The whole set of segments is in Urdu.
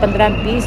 15-20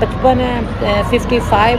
55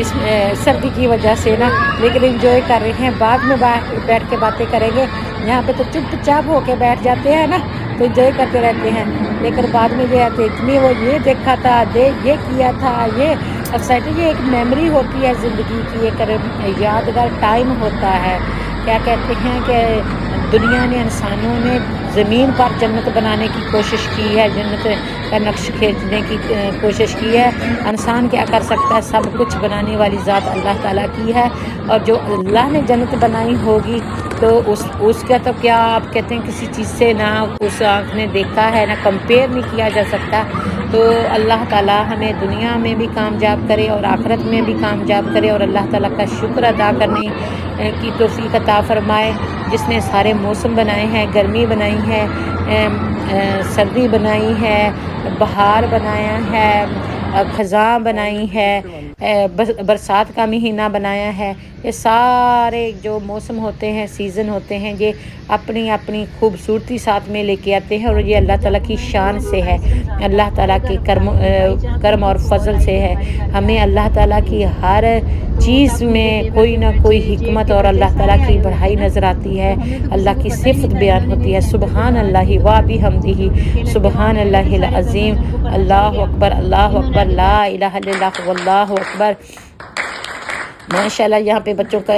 اس سردی کی وجہ سے نا، لیکن انجوائے کر رہے ہیں. بعد میں بیٹھ کے باتیں کریں گے. یہاں پہ تو چپ چاپ ہو کے بیٹھ جاتے ہیں نا، تو انجوائے کرتے رہتے ہیں. لیکن بعد میں یہ آتے اتنی وہ یہ دیکھا تھا، یہ کیا تھا، یہ ایکسائٹیڈ. یہ ایک میموری ہوتی ہے زندگی کی، ایک یادگار ٹائم ہوتا ہے. کیا کہتے ہیں کہ دنیا نے، انسانوں نے زمین پر جنت بنانے کی کوشش کی ہے، جنت کا نقش کھینچنے کی کوشش کی ہے. انسان کیا کر سکتا ہے؟ سب کچھ بنانے والی ذات اللہ تعالیٰ کی ہے. اور جو اللہ نے جنت بنائی ہوگی تو اس کا تو کیا آپ کہتے ہیں، کسی چیز سے نہ اس آنکھ نے دیکھا ہے، نہ کمپیئر نہیں کیا جا سکتا. تو اللہ تعالیٰ ہمیں دنیا میں بھی کامیاب کرے اور آخرت میں بھی کامیاب کرے، اور اللہ تعالیٰ کا شکر ادا کرنے کی توفیق عطا فرمائے، جس نے سارے موسم بنائے ہیں. گرمی بنائی ہے، سردی بنائی ہے، بہار بنایا ہے، خزاں بنائی ہے، برسات کا مہینہ بنایا ہے. یہ سارے جو موسم ہوتے ہیں، سیزن ہوتے ہیں، یہ اپنی اپنی خوبصورتی ساتھ میں لے کے آتے ہیں، اور یہ اللہ تعالیٰ کی شان سے ہے، اللہ تعالیٰ کے کرم اور فضل سے ہے. ہمیں اللہ تعالیٰ کی ہر چیز میں کوئی نہ کوئی حکمت اور اللہ تعالیٰ کی بڑائی نظر آتی ہے. اللہ کی صفت بیان ہوتی ہے. سبحان اللہ و بحمدہ، سبحان اللہ العظیم، اللہ اکبر، اللہ اکبر، لا الہ الا اللہ واللہ اکبر. ماشاءاللہ یہاں پہ بچوں کا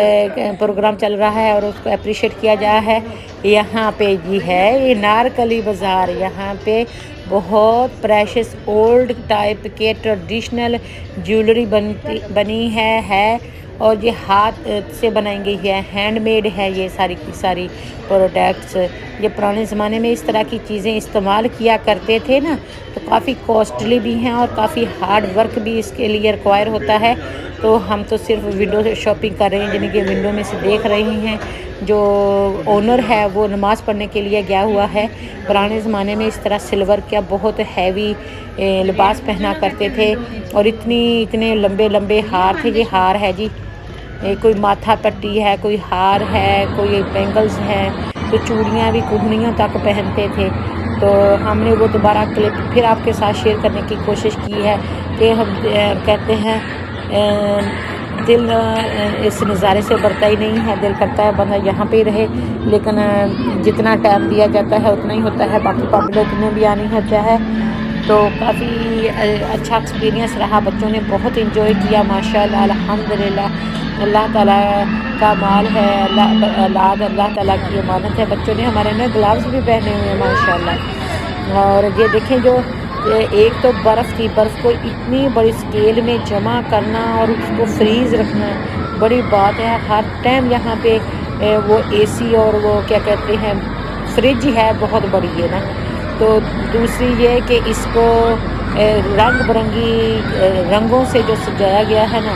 پروگرام چل رہا ہے اور اس کو اپریشیٹ کیا جا ہے. یہاں پہ یہ ہے، یہ نارکلی بازار. یہاں پہ بہت پریشس اولڈ ٹائپ کے ٹریڈیشنل جیولری بنی ہے، اور یہ ہاتھ سے بنائی گئی ہے، ہینڈ میڈ ہے یہ ساری کی ساری پروڈکٹس. یہ پرانے زمانے میں اس طرح کی چیزیں استعمال کیا کرتے تھے نا، تو کافی کاسٹلی بھی ہیں اور کافی ہارڈ ورک بھی اس کے لیے ریکوائر ہوتا ہے. تو ہم تو صرف ونڈو سے شاپنگ کر رہے ہیں، جن کے ونڈو میں سے دیکھ رہے ہیں. جو اونر ہے وہ نماز پڑھنے کے لیے گیا ہوا ہے. پرانے زمانے میں اس طرح سلور کا بہت ہیوی لباس پہنا کرتے تھے، اور اتنے لمبے لمبے ہار تھے. یہ ہار ہے جی، کوئی ماتھا پٹی ہے، کوئی ہار ہے، کوئی بینگلز ہے، تو چوڑیاں بھی کنگنیوں تک پہنتے تھے. تو ہم نے وہ دوبارہ کلپ پھر آپ کے ساتھ شیئر کرنے کی کوشش کی ہے کہ ہم کہتے ہیں دل اس نظارے سے بھرتا ہی نہیں ہے. دل کرتا ہے بندہ یہاں پہ ہی رہے، لیکن جتنا ٹائم دیا جاتا ہے اتنا ہی ہوتا ہے. باقی پبلک نے بھی آنی ہوتا ہے. تو کافی اچھا ایکسپیرینس رہا. بچوں نے بہت انجوائے کیا ماشاءاللہ، الحمدللہ. اللہ تعالیٰ کا مال ہے، اولاد اللہ تعالیٰ کی امانت ہے. بچوں نے ہمارے نا گلوز بھی پہنے ہوئے ہیں ماشاءاللہ. اور یہ دیکھیں، جو ایک تو برف تھی، برف کو اتنی بڑی اسکیل میں جمع کرنا اور اس کو فریز رکھنا بڑی بات ہے. ہر ٹائم یہاں پہ وہ اے سی اور وہ کیا کہتے ہیں فریج ہے، بہت بڑی ہے نا. تو دوسری یہ کہ اس کو رنگ برنگی رنگوں سے جو سجایا گیا ہے نا،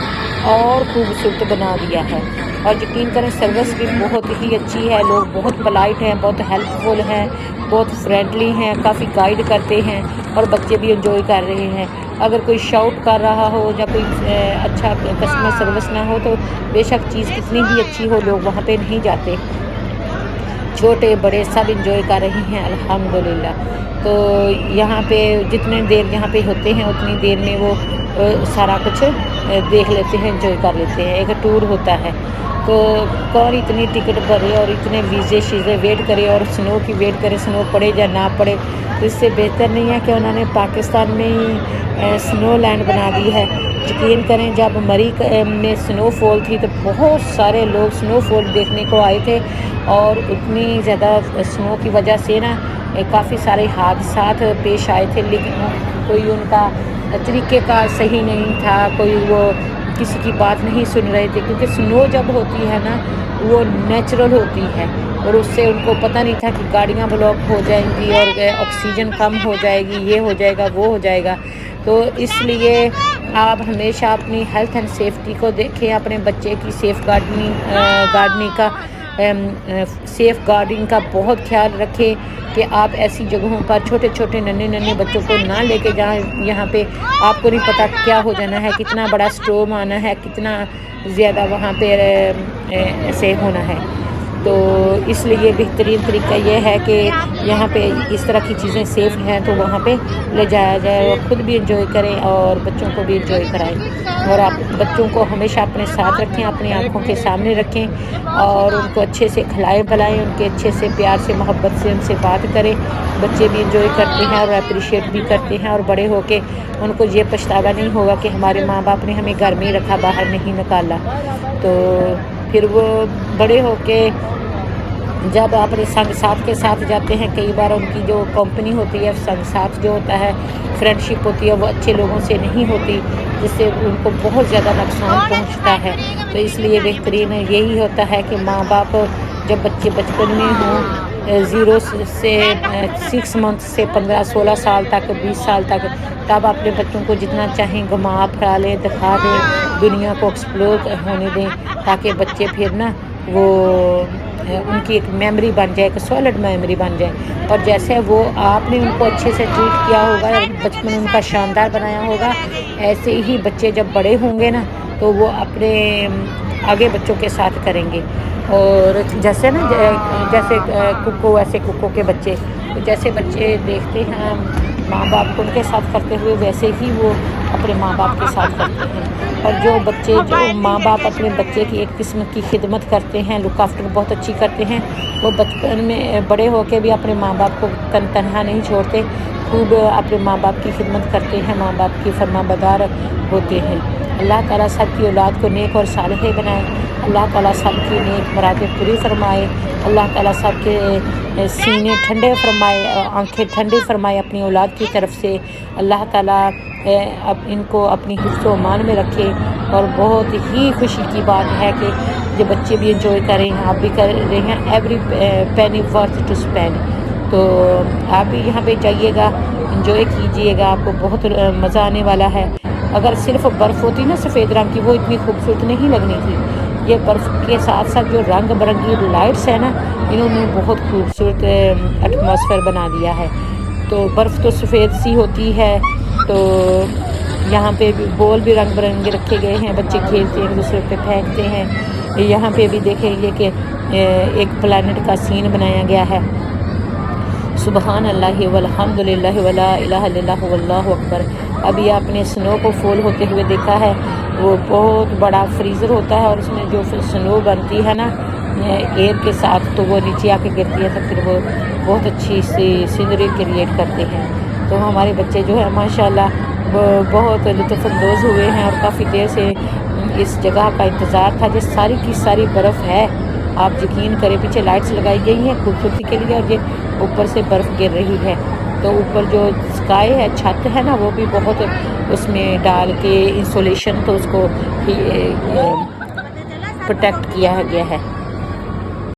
اور خوبصورت بنا دیا ہے. اور یقین کریں سروس بھی بہت ہی اچھی ہے. لوگ بہت پلائٹ ہیں، بہت ہیلپ فل ہیں، بہت فرینڈلی ہیں، کافی گائیڈ کرتے ہیں، اور بچے بھی انجوائے کر رہے ہیں. اگر کوئی شاؤٹ کر رہا ہو یا کوئی اچھا کسٹمر سروس نہ ہو تو بے شک چیز کتنی بھی اچھی ہو لوگ وہاں پہ نہیں جاتے. چھوٹے بڑے سب انجوائے کر رہے ہیں الحمدللہ. تو یہاں پہ جتنے دیر یہاں پہ ہوتے ہیں اتنی دیر میں وہ سارا کچھ دیکھ لیتے ہیں، انجوائے کر لیتے ہیں. ایک ٹور ہوتا ہے. تو کون اتنی ٹکٹ بھرے اور اتنے ویزے شیزے ویٹ کرے اور سنو کی ویٹ کرے، سنو پڑے یا نہ پڑے. تو اس سے بہتر نہیں ہے کہ انہوں نے پاکستان میں ہی سنو لینڈ بنا دی ہے. یقین کریں جب مری میں سنو فال تھی تو بہت سارے لوگ سنو فال دیکھنے کو آئے تھے، اور اتنی زیادہ سنو کی وجہ سے نا کافی سارے حادثات پیش آئے تھے. لیکن کوئی ان کا طریقہ کار صحیح نہیں تھا، کوئی وہ کسی کی بات نہیں سن رہے تھے، کیونکہ سنو جب ہوتی ہے نا وہ نیچرل ہوتی ہے، اور اس سے ان کو پتہ نہیں تھا کہ گاڑیاں بلاک ہو جائیں گی اور آکسیجن کم ہو جائے گی، یہ ہو جائے گا وہ ہو جائے گا. تو اس لیے آپ ہمیشہ اپنی ہیلتھ اینڈ سیفٹی کو دیکھیں، اپنے بچے کی سیف گارڈنگ کا بہت خیال رکھیں کہ آپ ایسی جگہوں پر چھوٹے چھوٹے ننھے بچوں کو نہ لے کے جائیں. یہاں پہ آپ کو نہیں پتہ کیا ہو جانا ہے، کتنا بڑا اسٹورم آنا ہے، کتنا زیادہ وہاں پہ ایسے ہونا ہے. تو اس لیے بہترین طریقہ یہ ہے کہ یہاں پہ اس طرح کی چیزیں سیف ہیں تو وہاں پہ لے جایا جائے اور خود بھی انجوائے کریں اور بچوں کو بھی انجوائے کرائیں، اور آپ بچوں کو ہمیشہ اپنے ساتھ رکھیں، اپنی آنکھوں کے سامنے رکھیں اور ان کو اچھے سے کھلائیں پلائیں، ان کے اچھے سے پیار سے محبت سے ان سے بات کریں۔ بچے بھی انجوائے کرتے ہیں اور اپریشیٹ بھی کرتے ہیں، اور بڑے ہو کے ان کو یہ پچھتاوا نہیں ہوگا کہ ہمارے ماں باپ نے ہمیں گھر میں ہی رکھا، باہر نہیں نکالا۔ تو پھر وہ بڑے ہو کے جب اپنے سنگ ساتھ کے ساتھ جاتے ہیں، کئی بار ان کی جو کمپنی ہوتی ہے، سنگ ساتھ جو ہوتا ہے، فرینڈ شپ ہوتی ہے، وہ اچھے لوگوں سے نہیں ہوتی، جس سے ان کو بہت زیادہ نقصان پہنچتا ہے۔ تو اس لیے بہترین یہی ہوتا ہے کہ ماں باپ جب بچے بچپن میں ہوں، 0 سے 6 منتھ سے 15-16 سال تک، 20 سال تک، تب اپنے بچوں کو جتنا چاہیں گھما پھرا لیں، دکھا دیں، دنیا کو ایکسپلور ہونے دیں، تاکہ بچے پھر نا وہ ان کی ایک میموری بن جائے، ایک سالڈ میموری بن جائے، اور جیسے وہ آپ نے ان کو اچھے سے ٹریٹ کیا ہوگا اور بچپن ان کا شاندار بنایا ہوگا، ایسے ہی بچے جب بڑے ہوں گے نا تو وہ اپنے آگے بچوں کے ساتھ کریں گے۔ اور جیسے نا جیسے ککو ویسے ککو کے بچے، تو جیسے بچے دیکھتے ہیں ماں باپ کو ان کے ساتھ کرتے ہوئے، ویسے ہی وہ اپنے ماں باپ کے ساتھ کرتے ہیں۔ اور جو بچے، جو ماں باپ اپنے بچے کی ایک قسم کی خدمت کرتے ہیں، لک آفٹر بہت اچھی کرتے ہیں، وہ بچپن میں بڑے ہو کے بھی اپنے ماں باپ کو تنہا نہیں چھوڑتے، خوب اپنے ماں باپ کی خدمت کرتے ہیں، ماں باپ کی فرما بردار ہوتے ہیں۔ اللہ تعالیٰ سب کی اولاد کو نیک اور صالحہ بنائے، اللہ تعالیٰ سب کی نیک مرادیں پوری فرمائے، اللہ تعالیٰ سب کے سینے ٹھنڈے فرمائے، آنکھیں ٹھنڈی فرمائے اپنی اولاد کی طرف سے۔ اللہ تعالیٰ ان کو اپنی حفظ و امان میں رکھے، اور بہت ہی خوشی کی بات ہے کہ یہ بچے بھی انجوائے کر رہے ہیں، آپ بھی کر رہے ہیں، ایوری پینی ورتھ ٹو اسپینڈ۔ تو آپ بھی یہاں پہ جائیے گا، انجوائے کیجئے گا، آپ کو بہت مزہ آنے والا ہے۔ اگر صرف برف ہوتی نا سفید رنگ کی، وہ اتنی خوبصورت نہیں لگنی تھی، یہ برف کے ساتھ ساتھ جو رنگ برنگی لائٹس ہیں نا، انہوں نے بہت خوبصورت ایٹماسفیئر بنا دیا ہے۔ تو برف تو سفید سی ہوتی ہے، تو یہاں پہ بھی بال بھی رنگ برنگے رکھے گئے ہیں، بچے کھیلتے ہیں، ایک دوسرے پہ پھینکتے ہیں۔ یہاں پہ بھی دیکھیں یہ کہ ایک پلانٹ کا سین بنایا گیا ہے۔ سبحان اللہ والحمد للہ ولا الہ الا اللہ واللہ اکبر۔ ابھی آپ نے سنو کو فال ہوتے ہوئے دیکھا ہے، وہ بہت بڑا فریزر ہوتا ہے، اور اس میں جو سنو بنتی ہے نا ایئر کے ساتھ، تو وہ نیچے آ کے گرتی ہے، تو پھر وہ بہت اچھی سی سینری کریٹ کرتے ہیں۔ تو ہمارے بچے جو ہے ماشاءاللہ وہ بہت لطف اندوز ہوئے ہیں، اور کافی دیر سے اس جگہ کا انتظار تھا، جس ساری کی ساری برف ہے، آپ یقین کریں، پیچھے لائٹس لگائی گئی ہیں خوبصورتی کے لیے، اور یہ اوپر سے برف گر رہی ہے۔ تو اوپر جو اسکائی ہے، چھت ہے نا، وہ بھی بہت اس میں ڈال کے انسولیشن، تو اس کو پروٹیکٹ کیا گیا ہے۔